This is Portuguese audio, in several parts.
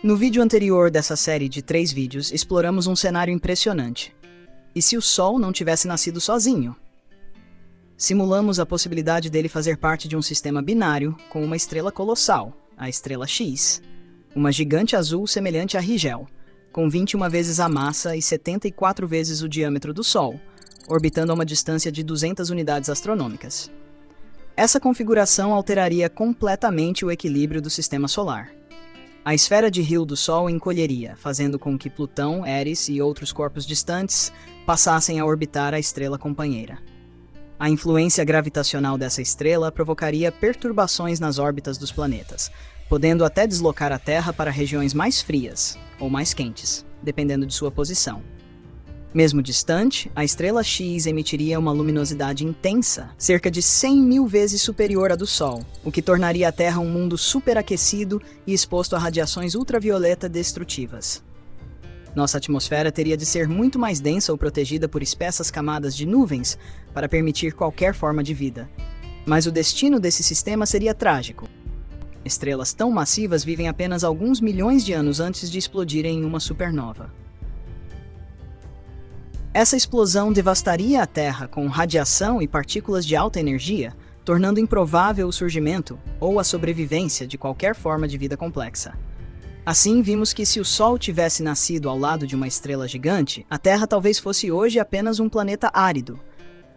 No vídeo anterior dessa série de 3 vídeos, exploramos um cenário impressionante. E se o Sol não tivesse nascido sozinho? Simulamos a possibilidade dele fazer parte de um sistema binário com uma estrela colossal, a estrela X, uma gigante azul semelhante a Rigel, com 21 vezes a massa e 74 vezes o diâmetro do Sol, orbitando a uma distância de 200 unidades astronômicas. Essa configuração alteraria completamente o equilíbrio do sistema solar. A esfera de Hill do Sol encolheria, fazendo com que Plutão, Eris e outros corpos distantes passassem a orbitar a estrela companheira. A influência gravitacional dessa estrela provocaria perturbações nas órbitas dos planetas, podendo até deslocar a Terra para regiões mais frias ou mais quentes, dependendo de sua posição. Mesmo distante, a estrela X emitiria uma luminosidade intensa, cerca de 100.000 vezes superior à do Sol, o que tornaria a Terra um mundo superaquecido e exposto a radiações ultravioleta destrutivas. Nossa atmosfera teria de ser muito mais densa ou protegida por espessas camadas de nuvens para permitir qualquer forma de vida. Mas o destino desse sistema seria trágico. Estrelas tão massivas vivem apenas alguns milhões de anos antes de explodirem em uma supernova. Essa explosão devastaria a Terra com radiação e partículas de alta energia, tornando improvável o surgimento ou a sobrevivência de qualquer forma de vida complexa. Assim, vimos que se o Sol tivesse nascido ao lado de uma estrela gigante, a Terra talvez fosse hoje apenas um planeta árido,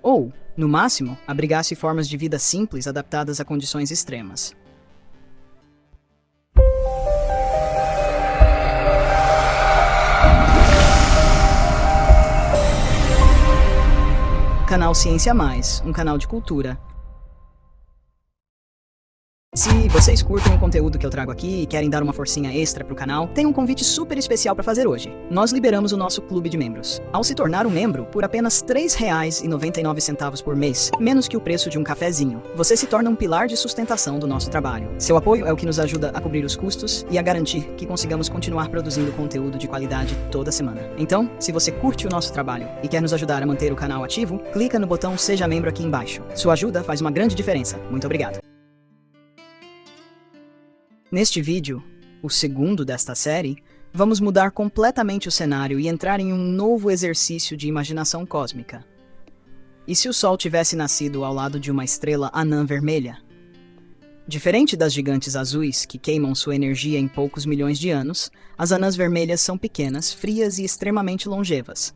ou, no máximo, abrigasse formas de vida simples adaptadas a condições extremas. Canal Ciência Mais, um canal de cultura. Se vocês curtem o conteúdo que eu trago aqui e querem dar uma forcinha extra pro canal, tem um convite super especial para fazer hoje. Nós liberamos o nosso clube de membros. Ao se tornar um membro, por apenas R$ 3,99 por mês, menos que o preço de um cafezinho, você se torna um pilar de sustentação do nosso trabalho. Seu apoio é o que nos ajuda a cobrir os custos e a garantir que consigamos continuar produzindo conteúdo de qualidade toda semana. Então, se você curte o nosso trabalho e quer nos ajudar a manter o canal ativo, clica no botão Seja Membro aqui embaixo. Sua ajuda faz uma grande diferença. Muito obrigado. Neste vídeo, o segundo desta série, vamos mudar completamente o cenário e entrar em um novo exercício de imaginação cósmica. E se o Sol tivesse nascido ao lado de uma estrela anã vermelha? Diferente das gigantes azuis, que queimam sua energia em poucos milhões de anos, as anãs vermelhas são pequenas, frias e extremamente longevas.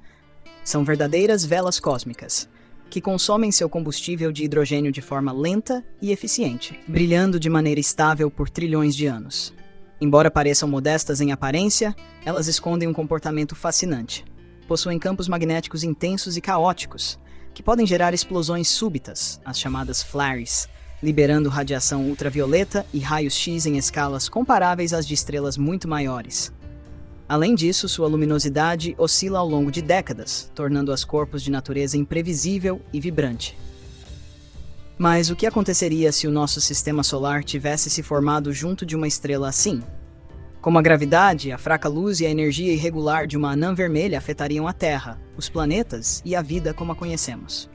São verdadeiras velas cósmicas, que consomem seu combustível de hidrogênio de forma lenta e eficiente, brilhando de maneira estável por trilhões de anos. Embora pareçam modestas em aparência, elas escondem um comportamento fascinante. Possuem campos magnéticos intensos e caóticos, que podem gerar explosões súbitas, as chamadas flares, liberando radiação ultravioleta e raios-X em escalas comparáveis às de estrelas muito maiores. Além disso, sua luminosidade oscila ao longo de décadas, tornando-as corpos de natureza imprevisível e vibrante. Mas o que aconteceria se o nosso sistema solar tivesse se formado junto de uma estrela assim? Como a gravidade, a fraca luz e a energia irregular de uma anã vermelha afetariam a Terra, os planetas e a vida como a conhecemos?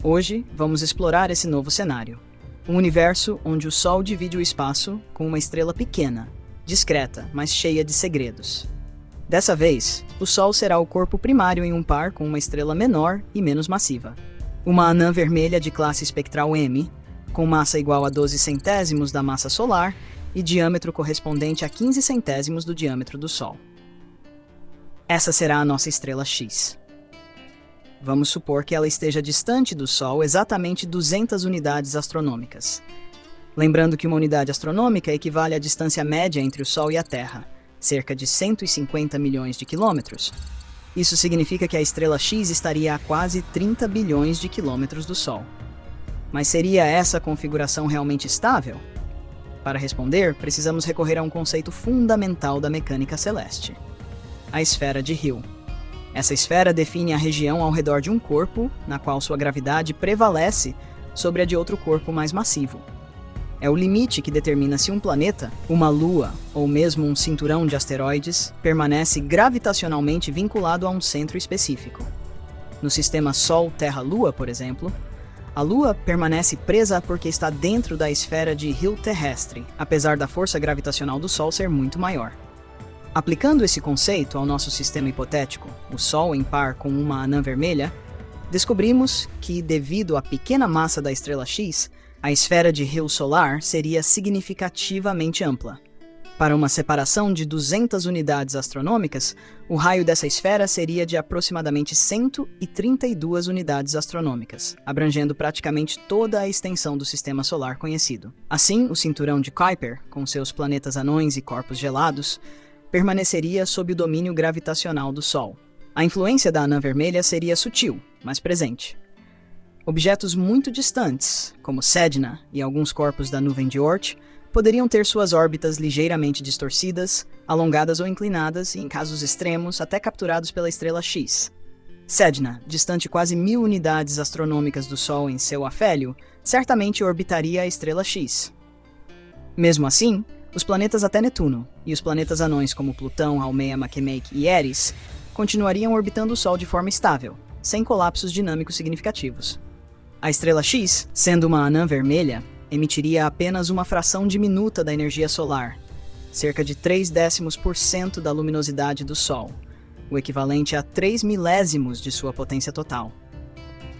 Hoje, vamos explorar esse novo cenário. Um universo onde o Sol divide o espaço com uma estrela pequena, discreta, mas cheia de segredos. Dessa vez, o Sol será o corpo primário em um par com uma estrela menor e menos massiva. Uma anã vermelha de classe espectral M, com massa igual a 12 centésimos da massa solar e diâmetro correspondente a 15 centésimos do diâmetro do Sol. Essa será a nossa estrela X. Vamos supor que ela esteja distante do Sol exatamente 200 unidades astronômicas. Lembrando que uma unidade astronômica equivale à distância média entre o Sol e a Terra, cerca de 150 milhões de quilômetros. Isso significa que a estrela X estaria a quase 30 bilhões de quilômetros do Sol. Mas seria essa configuração realmente estável? Para responder, precisamos recorrer a um conceito fundamental da mecânica celeste: a esfera de Hill. Essa esfera define a região ao redor de um corpo, na qual sua gravidade prevalece sobre a de outro corpo mais massivo. É o limite que determina se um planeta, uma lua ou mesmo um cinturão de asteroides permanece gravitacionalmente vinculado a um centro específico. No sistema Sol-Terra-Lua, por exemplo, a Lua permanece presa porque está dentro da esfera de Hill terrestre, apesar da força gravitacional do Sol ser muito maior. Aplicando esse conceito ao nosso sistema hipotético, o Sol em par com uma anã vermelha, descobrimos que, devido à pequena massa da estrela X, a esfera de Hill solar seria significativamente ampla. Para uma separação de 200 unidades astronômicas, o raio dessa esfera seria de aproximadamente 132 unidades astronômicas, abrangendo praticamente toda a extensão do sistema solar conhecido. Assim, o cinturão de Kuiper, com seus planetas anões e corpos gelados, permaneceria sob o domínio gravitacional do Sol. A influência da anã vermelha seria sutil, mas presente. Objetos muito distantes, como Sedna e alguns corpos da nuvem de Oort, poderiam ter suas órbitas ligeiramente distorcidas, alongadas ou inclinadas e, em casos extremos, até capturados pela estrela X. Sedna, distante quase 1000 unidades astronômicas do Sol em seu afélio, certamente orbitaria a estrela X. Mesmo assim, os planetas até Netuno e os planetas anões como Plutão, Haumea, Makemake e Eris continuariam orbitando o Sol de forma estável, sem colapsos dinâmicos significativos. A estrela X, sendo uma anã vermelha, emitiria apenas uma fração diminuta da energia solar, cerca de 0,3% da luminosidade do Sol, o equivalente a 3 milésimos de sua potência total.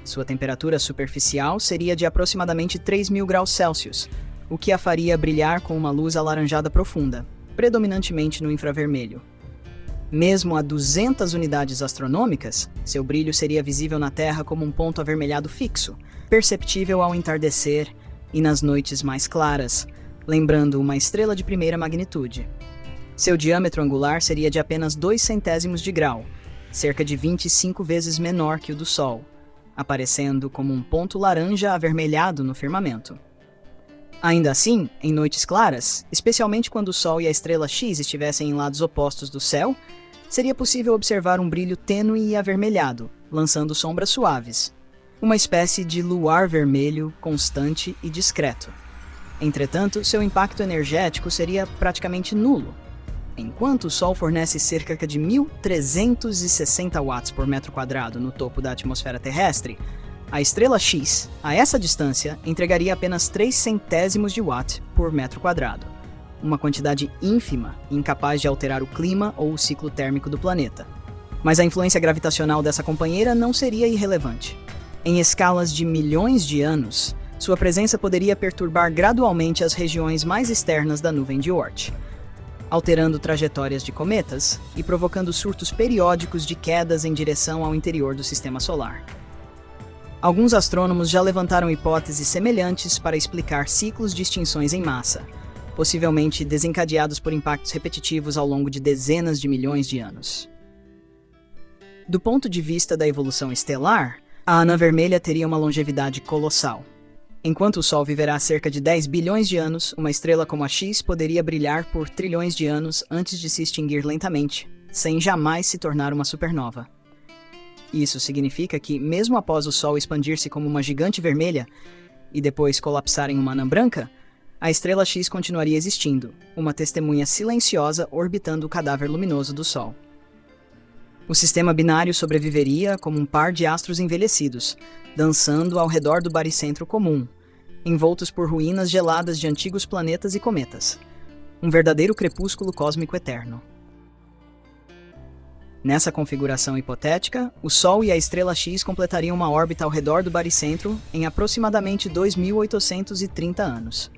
Sua temperatura superficial seria de aproximadamente 3.000 graus Celsius, o que a faria brilhar com uma luz alaranjada profunda, predominantemente no infravermelho. Mesmo a 200 unidades astronômicas, seu brilho seria visível na Terra como um ponto avermelhado fixo, perceptível ao entardecer e nas noites mais claras, lembrando uma estrela de primeira magnitude. Seu diâmetro angular seria de apenas 0,02 de grau, cerca de 25 vezes menor que o do Sol, aparecendo como um ponto laranja avermelhado no firmamento. Ainda assim, em noites claras, especialmente quando o Sol e a estrela X estivessem em lados opostos do céu, seria possível observar um brilho tênue e avermelhado, lançando sombras suaves. Uma espécie de luar vermelho, constante e discreto. Entretanto, seu impacto energético seria praticamente nulo. Enquanto o Sol fornece cerca de 1.360 watts por metro quadrado no topo da atmosfera terrestre, a estrela X, a essa distância, entregaria apenas 3 centésimos de watt por metro quadrado, uma quantidade ínfima e incapaz de alterar o clima ou o ciclo térmico do planeta. Mas a influência gravitacional dessa companheira não seria irrelevante. Em escalas de milhões de anos, sua presença poderia perturbar gradualmente as regiões mais externas da nuvem de Oort, alterando trajetórias de cometas e provocando surtos periódicos de quedas em direção ao interior do sistema solar. Alguns astrônomos já levantaram hipóteses semelhantes para explicar ciclos de extinções em massa, possivelmente desencadeados por impactos repetitivos ao longo de dezenas de milhões de anos. Do ponto de vista da evolução estelar, a anã vermelha teria uma longevidade colossal. Enquanto o Sol viverá cerca de 10 bilhões de anos, uma estrela como a X poderia brilhar por trilhões de anos antes de se extinguir lentamente, sem jamais se tornar uma supernova. Isso significa que, mesmo após o Sol expandir-se como uma gigante vermelha e depois colapsar em uma anã branca, a estrela X continuaria existindo, uma testemunha silenciosa orbitando o cadáver luminoso do Sol. O sistema binário sobreviveria como um par de astros envelhecidos, dançando ao redor do baricentro comum, envoltos por ruínas geladas de antigos planetas e cometas. Um verdadeiro crepúsculo cósmico eterno. Nessa configuração hipotética, o Sol e a estrela X completariam uma órbita ao redor do baricentro em aproximadamente 2.830 anos.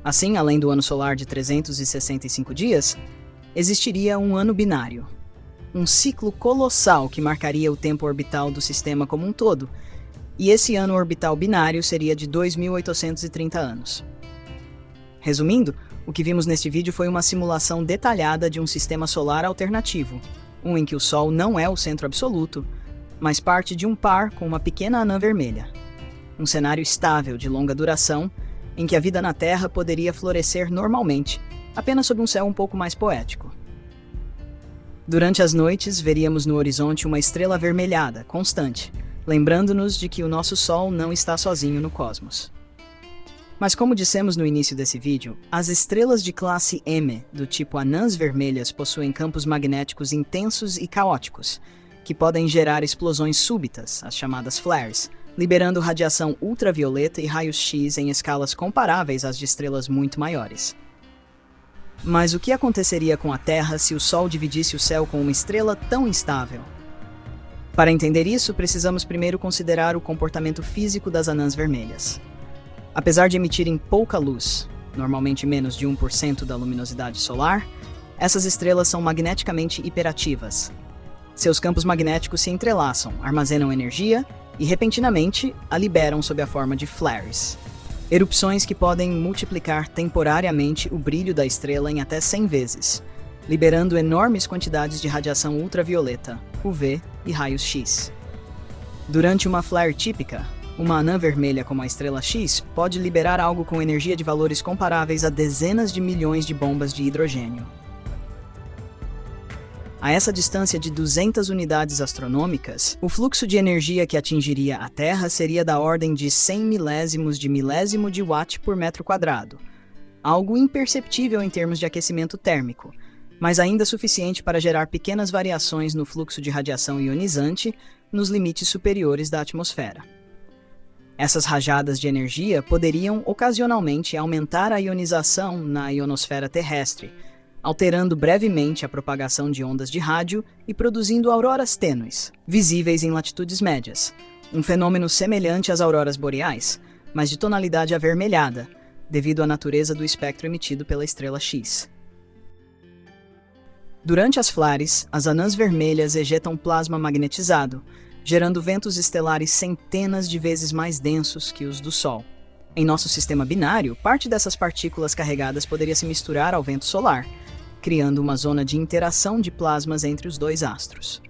Assim, além do ano solar de 365 dias, existiria um ano binário. Um ciclo colossal que marcaria o tempo orbital do sistema como um todo, e esse ano orbital binário seria de 2.830 anos. Resumindo, o que vimos neste vídeo foi uma simulação detalhada de um sistema solar alternativo, um em que o Sol não é o centro absoluto, mas parte de um par com uma pequena anã vermelha. Um cenário estável de longa duração, em que a vida na Terra poderia florescer normalmente, apenas sob um céu um pouco mais poético. Durante as noites, veríamos no horizonte uma estrela avermelhada, constante, lembrando-nos de que o nosso Sol não está sozinho no cosmos. Mas como dissemos no início desse vídeo, as estrelas de classe M, do tipo anãs vermelhas, possuem campos magnéticos intensos e caóticos, que podem gerar explosões súbitas, as chamadas flares, liberando radiação ultravioleta e raios-X em escalas comparáveis às de estrelas muito maiores. Mas o que aconteceria com a Terra se o Sol dividisse o céu com uma estrela tão instável? Para entender isso, precisamos primeiro considerar o comportamento físico das anãs vermelhas. Apesar de emitirem pouca luz, normalmente menos de 1% da luminosidade solar, essas estrelas são magneticamente hiperativas. Seus campos magnéticos se entrelaçam, armazenam energia e, repentinamente, a liberam sob a forma de flares. Erupções que podem multiplicar temporariamente o brilho da estrela em até 100 vezes, liberando enormes quantidades de radiação ultravioleta, UV e raios-X. Durante uma flare típica, uma anã vermelha como a estrela X pode liberar algo com energia de valores comparáveis a dezenas de milhões de bombas de hidrogênio. A essa distância de 200 unidades astronômicas, o fluxo de energia que atingiria a Terra seria da ordem de 100 milésimos de milésimo de watt por metro quadrado, algo imperceptível em termos de aquecimento térmico, mas ainda suficiente para gerar pequenas variações no fluxo de radiação ionizante nos limites superiores da atmosfera. Essas rajadas de energia poderiam ocasionalmente aumentar a ionização na ionosfera terrestre, alterando brevemente a propagação de ondas de rádio e produzindo auroras tênues, visíveis em latitudes médias, um fenômeno semelhante às auroras boreais, mas de tonalidade avermelhada, devido à natureza do espectro emitido pela estrela X. Durante as flares, as anãs vermelhas ejetam plasma magnetizado, gerando ventos estelares centenas de vezes mais densos que os do Sol. Em nosso sistema binário, parte dessas partículas carregadas poderia se misturar ao vento solar, criando uma zona de interação de plasmas entre os dois astros.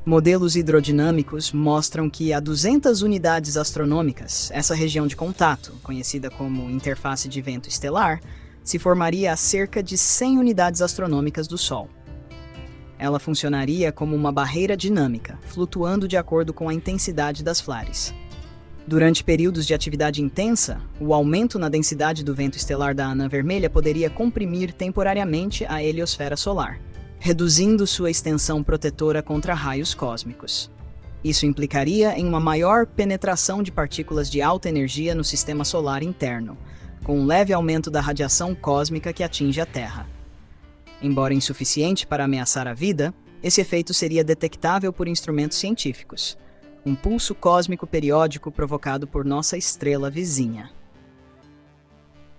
Modelos hidrodinâmicos mostram que a 200 unidades astronômicas, essa região de contato, conhecida como interface de vento estelar, se formaria a cerca de 100 unidades astronômicas do Sol. Ela funcionaria como uma barreira dinâmica, flutuando de acordo com a intensidade das flares. Durante períodos de atividade intensa, o aumento na densidade do vento estelar da anã vermelha poderia comprimir temporariamente a heliosfera solar, reduzindo sua extensão protetora contra raios cósmicos. Isso implicaria em uma maior penetração de partículas de alta energia no sistema solar interno, com um leve aumento da radiação cósmica que atinge a Terra. Embora insuficiente para ameaçar a vida, esse efeito seria detectável por instrumentos científicos, um pulso cósmico periódico provocado por nossa estrela vizinha.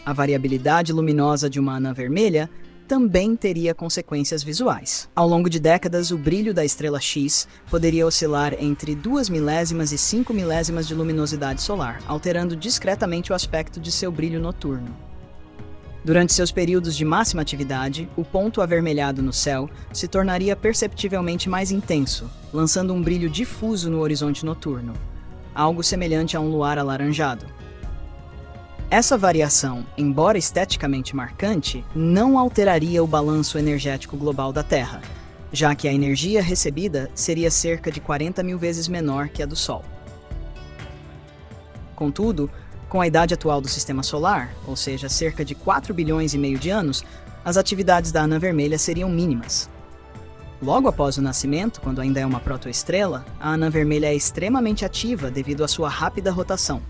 A variabilidade luminosa de uma anã vermelha também teria consequências visuais. Ao longo de décadas, o brilho da estrela X poderia oscilar entre 2 milésimas e 5 milésimas de luminosidade solar, alterando discretamente o aspecto de seu brilho noturno. Durante seus períodos de máxima atividade, o ponto avermelhado no céu se tornaria perceptivelmente mais intenso, lançando um brilho difuso no horizonte noturno, algo semelhante a um luar alaranjado. Essa variação, embora esteticamente marcante, não alteraria o balanço energético global da Terra, já que a energia recebida seria cerca de 40 mil vezes menor que a do Sol. Contudo, com a idade atual do Sistema Solar, ou seja, cerca de 4 bilhões e meio de anos, as atividades da anã vermelha seriam mínimas. Logo após o nascimento, quando ainda é uma protoestrela, a anã vermelha é extremamente ativa devido à sua rápida rotação.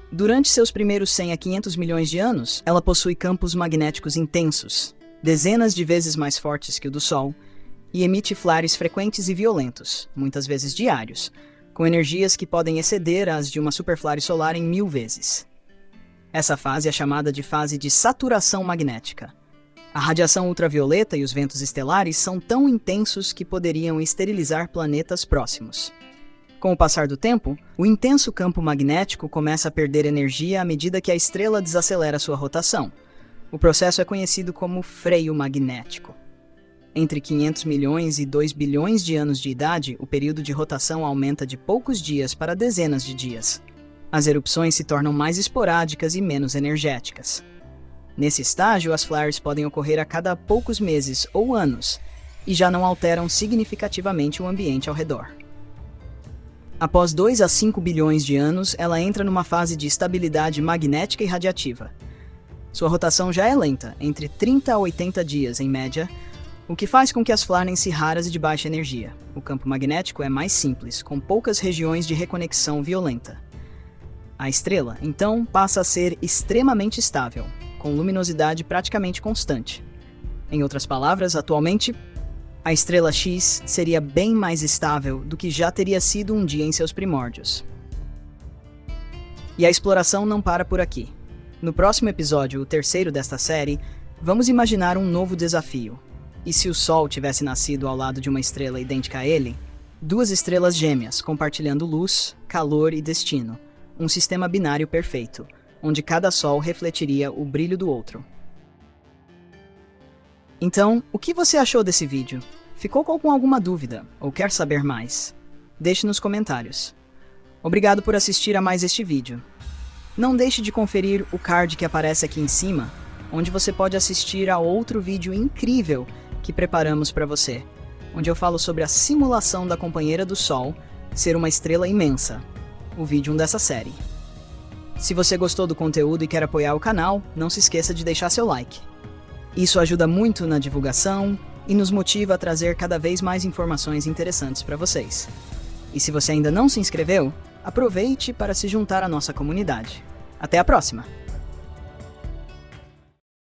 Durante seus primeiros 100 a 500 milhões de anos, ela possui campos magnéticos intensos, dezenas de vezes mais fortes que o do Sol, e emite flares frequentes e violentos, muitas vezes diários, com energias que podem exceder as de uma superflare solar em 1000 vezes. Essa fase é chamada de fase de saturação magnética. A radiação ultravioleta e os ventos estelares são tão intensos que poderiam esterilizar planetas próximos. Com o passar do tempo, o intenso campo magnético começa a perder energia à medida que a estrela desacelera sua rotação. O processo é conhecido como freio magnético. Entre 500 milhões e 2 bilhões de anos de idade, o período de rotação aumenta de poucos dias para dezenas de dias. As erupções se tornam mais esporádicas e menos energéticas. Nesse estágio, as flares podem ocorrer a cada poucos meses ou anos, e já não alteram significativamente o ambiente ao redor. Após 2 a 5 bilhões de anos, ela entra numa fase de estabilidade magnética e radiativa. Sua rotação já é lenta, entre 30 a 80 dias em média, o que faz com que as tornem-se raras e de baixa energia. O campo magnético é mais simples, com poucas regiões de reconexão violenta. A estrela, então, passa a ser extremamente estável, com luminosidade praticamente constante. Em outras palavras, atualmente, a estrela X seria bem mais estável do que já teria sido um dia em seus primórdios. E a exploração não para por aqui. No próximo episódio, o terceiro desta série, vamos imaginar um novo desafio. E se o Sol tivesse nascido ao lado de uma estrela idêntica a ele? Duas estrelas gêmeas, compartilhando luz, calor e destino. Um sistema binário perfeito, onde cada Sol refletiria o brilho do outro. Então, o que você achou desse vídeo? Ficou com alguma dúvida ou quer saber mais? Deixe nos comentários. Obrigado por assistir a mais este vídeo. Não deixe de conferir o card que aparece aqui em cima, onde você pode assistir a outro vídeo incrível que preparamos para você, onde eu falo sobre a simulação da companheira do Sol ser uma estrela imensa, o vídeo 1 dessa série. Se você gostou do conteúdo e quer apoiar o canal, não se esqueça de deixar seu like. Isso ajuda muito na divulgação e nos motiva a trazer cada vez mais informações interessantes para vocês. E se você ainda não se inscreveu, aproveite para se juntar à nossa comunidade. Até a próxima!